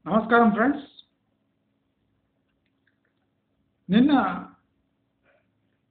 నమస్కారం ఫ్రెండ్స్. నిన్న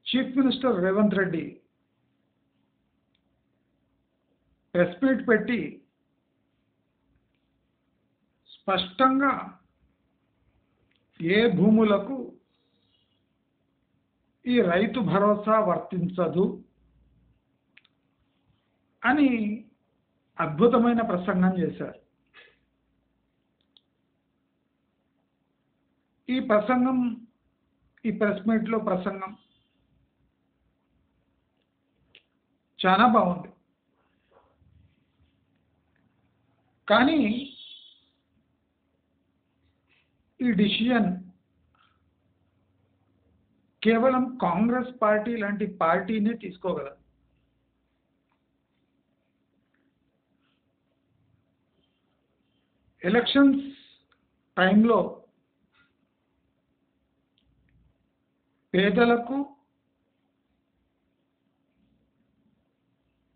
chief minister Revanth Reddy press meet పెట్టి స్పష్టంగా ఏ భూములకు ఈ రైతు భరోసా వర్తించదు అని అద్భుతమైన ప్రసంగం చేశారు. ఈ ప్రెస్ మీట్లో ప్రసంగం చాలా బాగుంది. కానీ ఈ డిసిజన్ కేవలం కాంగ్రెస్ పార్టీ లాంటి పార్టీనే తీసుకోగలదు. ఎలక్షన్స్ టైంలో పేదలకు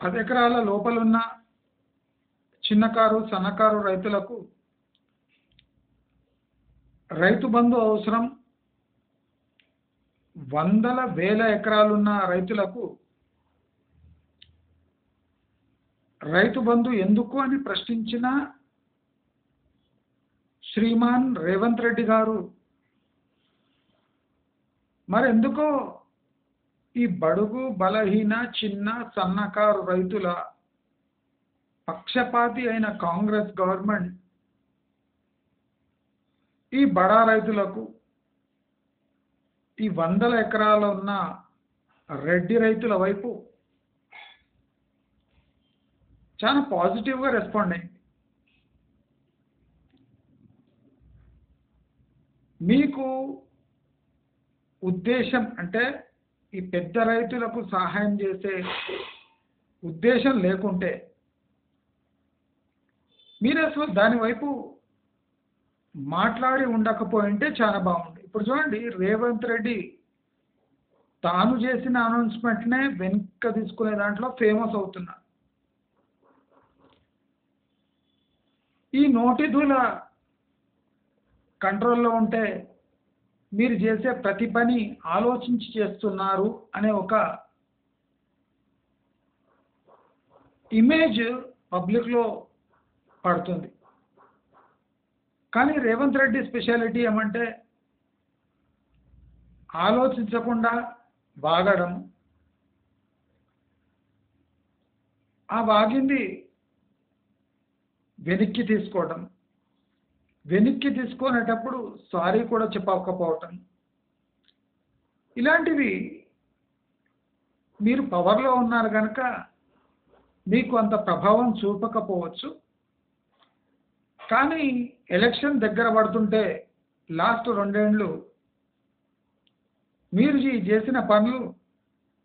10 ఎకరాల లోపలున్న చిన్నకారు సన్నకారు రైతులకు రైతు బంధు అవసరం, వందల వేల ఎకరాలున్న రైతులకు రైతు బంధు ఎందుకు అని ప్రశ్నించిన శ్రీమాన్ రేవంత్ రెడ్డి గారు మరెందుకో ఈ బడుగు బలహీన చిన్న సన్నకారు రైతుల పక్షపాతి అయిన కాంగ్రెస్ గవర్నమెంట్ ఈ బడా రైతులకు, ఈ వందల ఎకరాలు ఉన్న రెడ్డి రైతుల వైపు చాలా పాజిటివ్గా రెస్పాండ్ అయింది. మీకు ఉద్దేశం అంటే ఈ పెద్ద రైతులకు సహాయం చేసే ఉద్దేశం లేకుంటే మీరు అసలు దాని వైపు మాట్లాడి ఉండకపోయింటే చాలా బాగుంది. ఇప్పుడు చూడండి, రేవంత్ రెడ్డి తాను చేసిన అనౌన్స్మెంట్నే వెనుక తీసుకునే దాంట్లో ఫేమస్ అవుతున్నారు. ఈ నోటి దూల కంట్రోల్లో ఉంటే మీరు చేసే ప్రతి పని ఆలోచించి చేస్తున్నారు అనే ఒక ఇమేజ్ పబ్లిక్లో పడుతుంది. కానీ రేవంత్ రెడ్డి స్పెషాలిటీ ఏమంటే ఆలోచించకుండా వాగడం, ఆ వాగింది వెనక్కి తీసుకోవడం, వెనక్కి తీసుకునేటప్పుడు సారీ కూడా చెప్పకపోవటం, ఇలాంటివి మీరు పవర్లో ఉన్నారు కనుక మీకు అంత ప్రభావం చూపకపోవచ్చు. కానీ ఎలక్షన్ దగ్గర పడుతుంటే లాస్ట్ 2 ఏళ్ళు మీరు చేసిన పనులు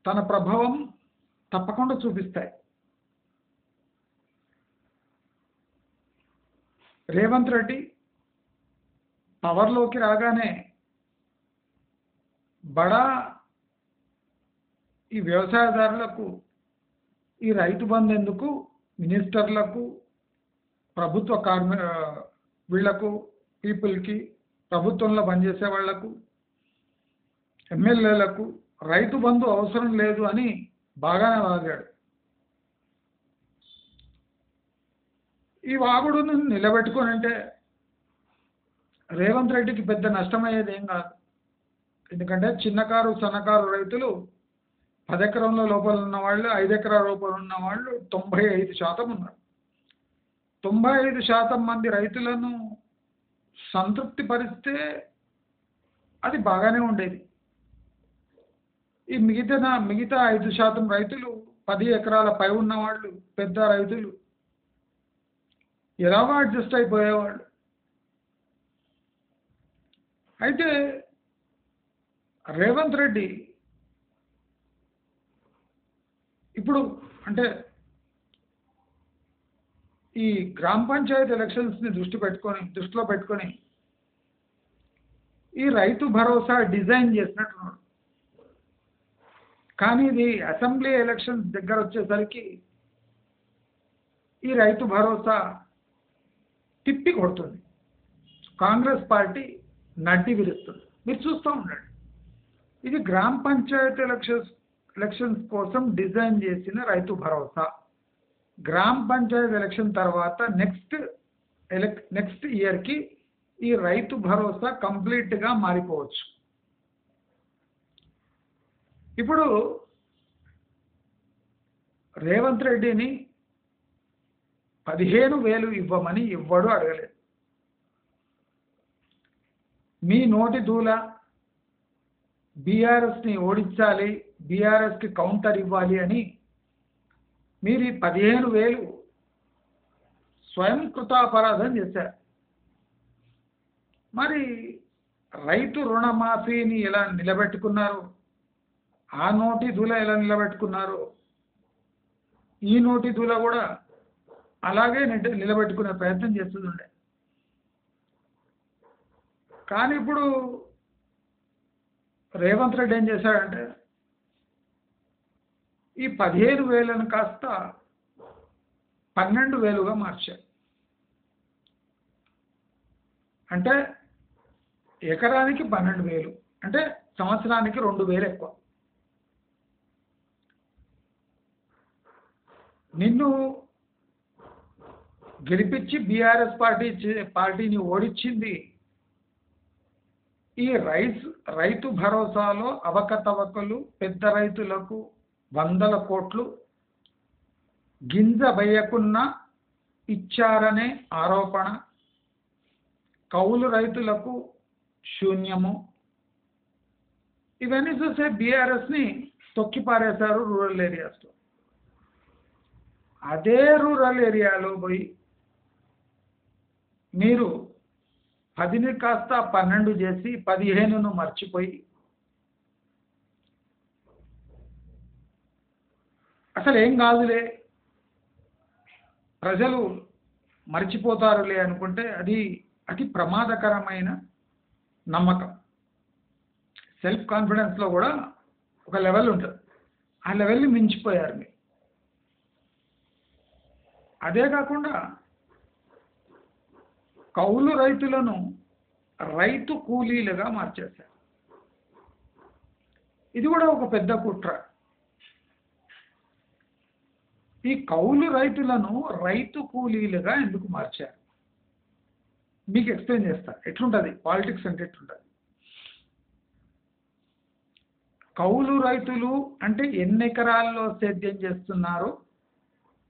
తన ప్రభావం తప్పకుండా చూపిస్తాయి. రేవంత్ రెడ్డి పవర్లోకి రాగానే బడా ఈ వ్యవసాయదారులకు ఈ రైతు బంధు ఎందుకు, మినిస్టర్లకు, ప్రభుత్వ వీళ్లకు, పీపుల్కి, ప్రభుత్వంలో పనిచేసే వాళ్లకు, ఎమ్మెల్యేలకు రైతు బంధు అవసరం లేదు అని బాగానే వాగాడు. ఈ వాగుడును నిలబెట్టుకొని అంటే రేవంత్ రెడ్డికి పెద్ద నష్టమయ్యేది ఏం కాదు. ఎందుకంటే చిన్నకారు సన్నకారు రైతులు 10 ఎకరంలో లోపల ఉన్న వాళ్ళు, 5 ఎకరాల లోపల ఉన్న వాళ్ళు 95% ఉన్నారు. 95% మంది రైతులను సంతృప్తి పరిస్తే అది బాగానే ఉండేది. ఈ మిగతా 5% రైతులు 10 ఎకరాల పై ఉన్న వాళ్ళు, పెద్ద రైతులు ఎలాగో అడ్జస్ట్ అయిపోయేవాళ్ళు. అయితే రేవంత్ రెడ్డి ఇప్పుడు అంటే ఈ గ్రామ పంచాయతీ ఎలక్షన్స్ని దృష్టిలో పెట్టుకొని ఈ రైతు భరోసా డిజైన్ చేసినట్టున్నాడు. కానీ ఇది అసెంబ్లీ ఎలక్షన్స్ దగ్గర వచ్చేసరికి ఈ రైతు భరోసా తిప్పి కొడుతుంది. కాంగ్రెస్ పార్టీ నడ్డి విరుస్తుంది. మీరు చూస్తూ ఉండండి. ఇది గ్రామ పంచాయతీ ఎలక్షన్స్ కోసం డిజైన్ చేసిన రైతు భరోసా. గ్రామ పంచాయతీ ఎలక్షన్ తర్వాత నెక్స్ట్ ఇయర్కి ఈ రైతు భరోసా కంప్లీట్గా మారిపోవచ్చు. ఇప్పుడు రేవంత్ రెడ్డిని 15,000 ఇవ్వమని ఎవ్వడూ అడగలేదు. మీ నోటి దూల బీఆర్ఎస్ని ఓడించాలి, బీఆర్ఎస్కి కౌంటర్ ఇవ్వాలి అని మీరు ఈ 15,000 స్వయం కృతాపరాధం చేశారు. మరి రైతు రుణమాఫీని ఎలా నిలబెట్టుకున్నారు, ఆ నోటి దూల ఎలా నిలబెట్టుకున్నారు, ఈ నోటి దూల కూడా అలాగే నిలబెట్టుకునే ప్రయత్నం చేస్తుండే. కానీ ఇప్పుడు రేవంత్ రెడ్డి ఏం చేశాడంటే ఈ 15,000ను కాస్త 12,000గా మార్చాడు. అంటే ఎకరానికి 12,000, అంటే సంవత్సరానికి 2,000 ఎక్కువ. నిన్ను గెలిపించి బీఆర్ఎస్ పార్టీని ఓడించింది ఈ రైతు భరోసాలో అవకతవకలు, పెద్ద రైతులకు 100 కోట్లు గింజ వేయకున్నా ఇచ్చారనే ఆరోపణ, కౌలు రైతులకు శూన్యము. ఇవన్నీ చూసే బీఆర్ఎస్ని తొక్కిపారేశారు రూరల్ ఏరియాస్లో. అదే రూరల్ ఏరియాలో పోయి మీరు 10ని కాస్త 12 చేసి 15ను మర్చిపోయి అసలు ఏం కాదులే, ప్రజలు మర్చిపోతారులే అనుకుంటే అది అతి ప్రమాదకరమైన నమ్మకం. సెల్ఫ్ కాన్ఫిడెన్స్లో కూడా ఒక లెవెల్ ఉంటుంది. ఆ లెవెల్ని మించిపోయారు మీరు. అదే కాకుండా కౌలు రైతులను రైతు కూలీలుగా మార్చేశారు. ఇది కూడా ఒక పెద్ద కుట్ర. ఈ కౌలు రైతులను రైతు కూలీలుగా ఎందుకు మార్చారు మీకు ఎక్స్ప్లెయిన్ చేస్తా. ఎట్లుంటుంది పాలిటిక్స్ అంటే ఎట్లుంటుంది. కౌలు రైతులు అంటే ఎన్ని ఎకరాల్లో సేద్యం చేస్తున్నారో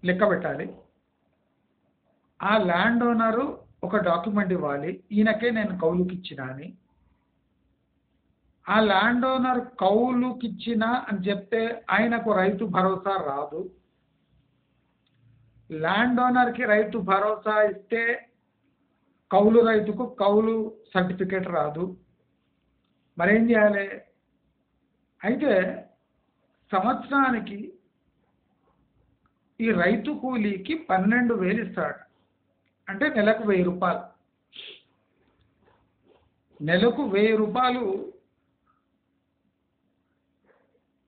లెక్క పెట్టాలి. ఆ ల్యాండ్ ఓనరు ఒక డాక్యుమెంట్ ఇవ్వాలి, ఈయనకే నేను కౌలుకి ఇచ్చిన అని. ఆ ల్యాండ్ ఓనర్ కౌలుకి ఇచ్చిన అని చెప్తే ఆయనకు రైతు భరోసా రాదు. ల్యాండ్ ఓనర్కి రైతు భరోసా ఇస్తే కౌలు రైతుకు కౌలు సర్టిఫికేట్ రాదు. మరేం చేయాలి? అయితే సంవత్సరానికి ఈ రైతు కూలీకి 12,000 ఇస్తాడు. అంటే నెలకు 1,000 రూపాయలు. నెలకు 1,000 రూపాయలు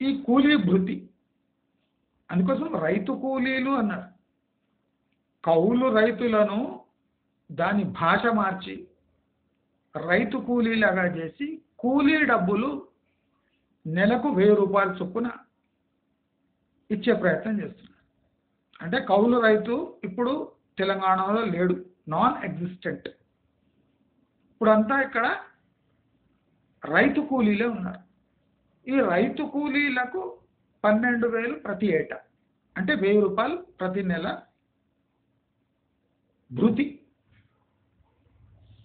ఈ కూలీ భృతి. అందుకోసం రైతు కూలీలు అన్నారు. కౌలు రైతులను దాని భాష మార్చి రైతు కూలీలాగా చేసి కూలీ డబ్బులు నెలకు 1,000 రూపాయల చొప్పున ఇచ్చే ప్రయత్నం చేస్తున్నారు. అంటే కౌలు రైతు ఇప్పుడు తెలంగాణలో లేడు, నాన్ ఎగ్జిస్టెంట్. ఇప్పుడంతా ఇక్కడ రైతు కూలీలే ఉన్నారు. ఈ రైతు కూలీలకు 12,000 ప్రతి ఏటా, అంటే 1,000 రూపాయలు ప్రతి నెల భృతి.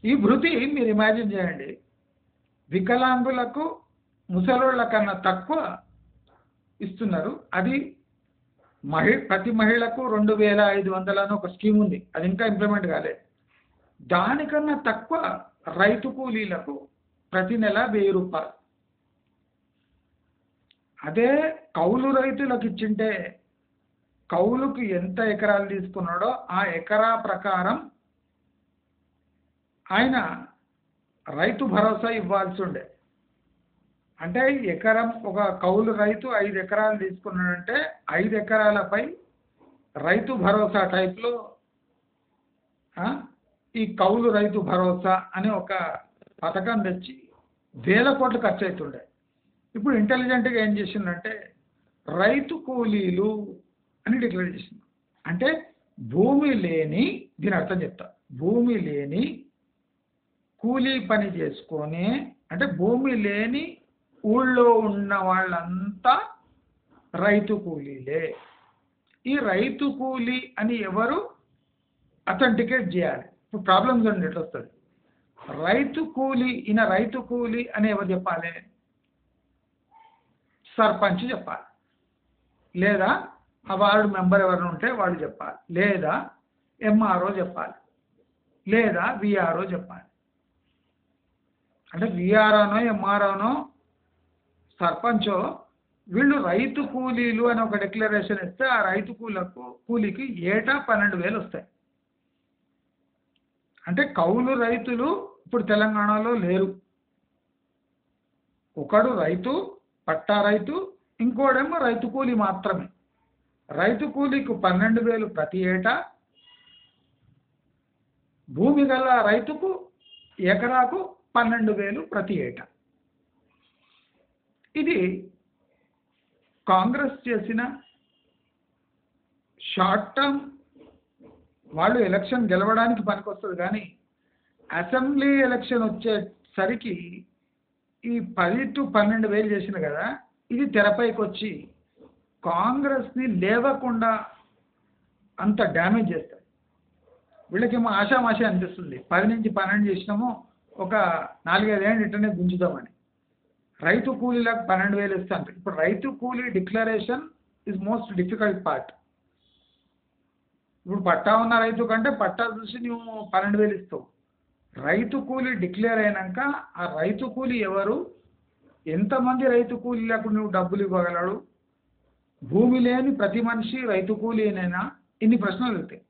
ఈ భృతి మీరు ఇమాజిన్ చేయండి, వికలాంగులకు ముసలోళ్ళ కన్నా తక్కువ ఇస్తున్నారు. అది ప్రతి మహిళకు 2,500 అని ఒక స్కీమ్ ఉంది, అది ఇంకా ఇంప్లిమెంట్ కాలేదు. దానికన్నా తక్కువ రైతు కూలీలకు ప్రతి నెల 1,000 రూపాయలు. అదే కౌలు రైతులకు ఇచ్చింటే కౌలుకు ఎంత ఎకరాలు తీసుకున్నాడో ఆ ఎకరా ప్రకారం ఆయన రైతు భరోసా ఇవ్వాల్సి ఉండే. అంటే ఎకరం ఒక కౌలు రైతు 5 ఎకరాలు తీసుకున్నాడంటే 5 ఎకరాలపై రైతు భరోసా టైప్లో ఈ కౌలు రైతు భరోసా అనే ఒక పథకం తెచ్చి వేల కోట్లు ఖర్చు అవుతుండే. ఇప్పుడు ఇంటెలిజెంట్గా ఏం చేసిందంటే రైతు కూలీలు అని డిక్లేర్ చేసింది. అంటే భూమి లేని, దీని అర్థం చెప్తా, భూమి లేని కూలీ పని చేసుకొని, అంటే భూమి లేని ఊళ్ళో ఉన్న వాళ్ళంతా రైతు కూలీలే. ఈ రైతు కూలీ అని ఎవరు అథెంటికేట్ చేయాలి? ఇప్పుడు ప్రాబ్లమ్ చూడండి ఎట్లా వస్తుంది. రైతు కూలీ, ఈయన రైతు కూలీ అని ఎవరు చెప్పాలి? సర్పంచ్ చెప్పాలి, లేదా ఆ వార్డు మెంబర్ ఎవరైనా ఉంటే వాళ్ళు చెప్పాలి, లేదా ఎంఆర్ఓ చెప్పాలి, లేదా విఆర్ఓ చెప్పాలి. అంటే విఆర్ఓనో ఎంఆర్ఓనో సర్పంచో వీళ్ళు రైతు కూలీలు అని ఒక డిక్లరేషన్ ఇస్తే ఆ రైతు కూలీకి ఏటా 12,000 వస్తాయి. అంటే కౌలు రైతులు ఇప్పుడు తెలంగాణలో లేరు. ఒకడు రైతు, పట్టా రైతు, ఇంకోడేమో రైతు కూలీ మాత్రమే. రైతు కూలీకు 12,000 ప్రతి ఏటా, భూమి గల రైతుకు ఎకరాకు 12,000 ప్రతి ఏటా. ఇది కాంగ్రెస్ చేసిన షార్ట్ టర్మ్, వాళ్ళు ఎలక్షన్ గెలవడానికి పనికొస్తుంది, కానీ అసెంబ్లీ ఎలక్షన్ వచ్చేసరికి ఈ 10 to 12,000 చేసిన కదా, ఇది తెరపైకి వచ్చి కాంగ్రెస్ని లేవకుండా అంత డ్యామేజ్ చేస్తారు. వీళ్ళకేమో ఆషామాషి అనిపిస్తుంది, 10 నుంచి 12 చేసినాము, ఒక 4-5 ఏళ్ళు ఇట్టనే గుంజుదామని. రైతు కూలీలకు 12,000 ఇస్తాను. ఇప్పుడు రైతు కూలీ declaration is most difficult part. ఇప్పుడు పట్టా ఉన్న రైతు కంటే పట్టా చూసి నువ్వు 12,000 ఇస్తావు. రైతు కూలీ డిక్లేర్ అయినాక ఆ రైతు కూలీ ఎవరు, ఎంతమంది రైతు కూలీలకు నువ్వు డబ్బులు ఇవ్వగలడు, భూమి లేని ప్రతి మనిషి రైతు కూలీనేనా, ఇన్ని ప్రశ్నలు వెళ్తాయి.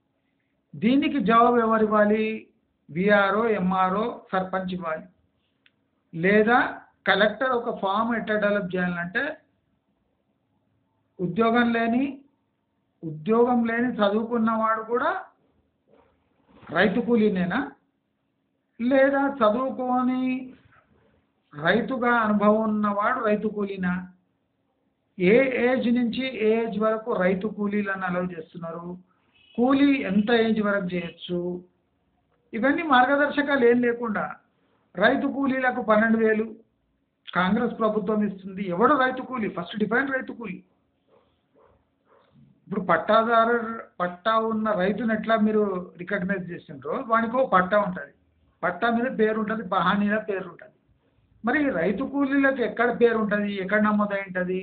దీనికి జవాబు ఎవరు ఇవ్వాలి? విఆర్ఓ, ఎంఆర్ఓ, సర్పంచ్ ఇవ్వాలి. లేదా కలెక్టర్ ఒక ఫామ్ ఎట్లా డెవలప్ చేయాలంటే ఉద్యోగం లేని చదువుకున్నవాడు కూడా రైతు కూలీనేనా, లేదా చదువుకొని రైతుగా అనుభవం ఉన్నవాడు రైతు కూలీనా, ఏ ఏజ్ నుంచి ఏ ఏజ్ వరకు రైతు కూలీలను అలౌ చేస్తున్నారు, కూలీ ఎంత ఏజ్ వరకు చేయొచ్చు, ఇవన్నీ మార్గదర్శకాలు ఏం లేకుండా రైతు కూలీలకు 12,000 కాంగ్రెస్ ప్రభుత్వం ఇస్తుంది. ఎవడు రైతు కూలీ? ఫస్ట్ డిఫైన్ రైతు కూలీ. ఇప్పుడు పట్టా ఉన్న రైతుని ఎట్లా మీరు రికగ్నైజ్ చేసిండ్రో వానికి పట్టా ఉంటుంది, పట్టా మీద పేరు ఉంటుంది, బహానీలో పేరు ఉంటుంది. మరి రైతు కూలీలకు ఎక్కడ పేరు ఉంటుంది, ఎక్కడ నమోదై ఉంటుంది?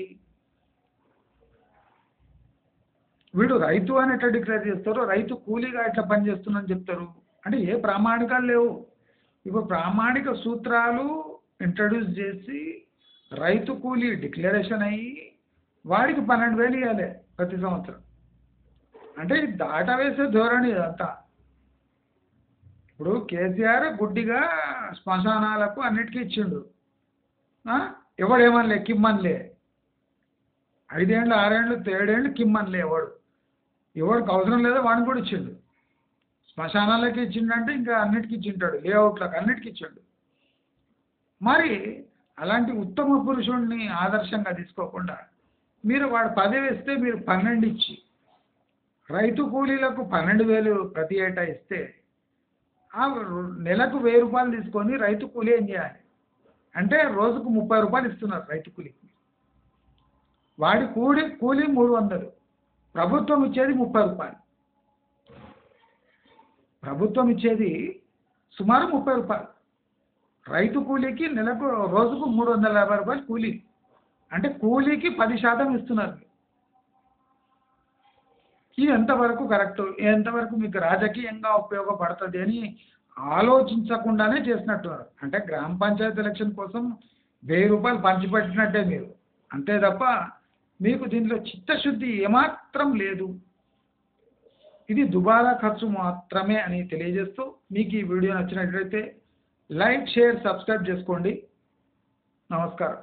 వీడు రైతు అని ఎట్లా డిక్లేర్ చేస్తారో రైతు కూలీగా ఎట్లా పనిచేస్తుందని చెప్తారు? అంటే ఏ ప్రామాణికాలు లేవు. ఇప్పుడు ప్రామాణిక సూత్రాలు ఇంట్రడ్యూస్ చేసి రైతు కూలీ డిక్లరేషన్ అయ్యి వాడికి 12,000 ఇవ్వాలి ప్రతి సంవత్సరం. అంటే ఇది దాటవేసే ధోరణి ఇదంతా. ఇప్పుడు కేసీఆర్ గుడ్డిగా శ్మశానాలకు అన్నిటికీ ఇచ్చిండు, ఎవడేమనలే, కిమ్మనిలే. 5 ఏళ్ళు 6 ఏళ్ళు 7 ఏళ్ళు కిమ్మనిలే. ఎవడికి అవసరం లేదో వాడిని కూడా ఇచ్చిండు. శ్మశానాలకి ఇచ్చిండంటే ఇంకా అన్నిటికీ ఇచ్చింటాడు, లేఅవుట్లకు అన్నిటికీ ఇచ్చిండు. మరి అలాంటి ఉత్తమ పురుషుడిని ఆదర్శంగా తీసుకోకుండా మీరు వాడు 10 వేస్తే మీరు 12 ఇచ్చి రైతు కూలీలకు 12,000 ప్రతి ఏటా ఇస్తే ఆ నెలకు 1,000 రూపాయలు తీసుకొని రైతు కూలీ ఏం చేయాలి అంటే రోజుకు 30 రూపాయలు ఇస్తున్నారు రైతు కూలీకి. వాడి కూలీ 300, ప్రభుత్వం ఇచ్చేది 30 రూపాయలు. ప్రభుత్వం ఇచ్చేది సుమారు 30 రూపాయలు. రైతు కూలీకి నెలకు రోజుకు 350 రూపాయలు కూలీ. అంటే కూలీకి 10% ఇస్తున్నారు. ఇది ఎంతవరకు కరెక్ట్, ఎంతవరకు మీకు రాజకీయంగా ఉపయోగపడుతుంది అని ఆలోచించకుండానే చేసినట్టున్నారు. అంటే గ్రామ పంచాయతీ ఎలక్షన్ కోసం 1,000 రూపాయలు పంచిపెట్టినట్టే మీరు, అంతే తప్ప మీకు దీనిలో చిత్తశుద్ధి ఏమాత్రం లేదు. ఇది దుబారా ఖర్చు మాత్రమే అని తెలియజేస్తూ మీకు ఈ వీడియో నచ్చినట్లయితే లైక్, షేర్, సబ్స్క్రైబ్ చేసుకోండి. నమస్కారం.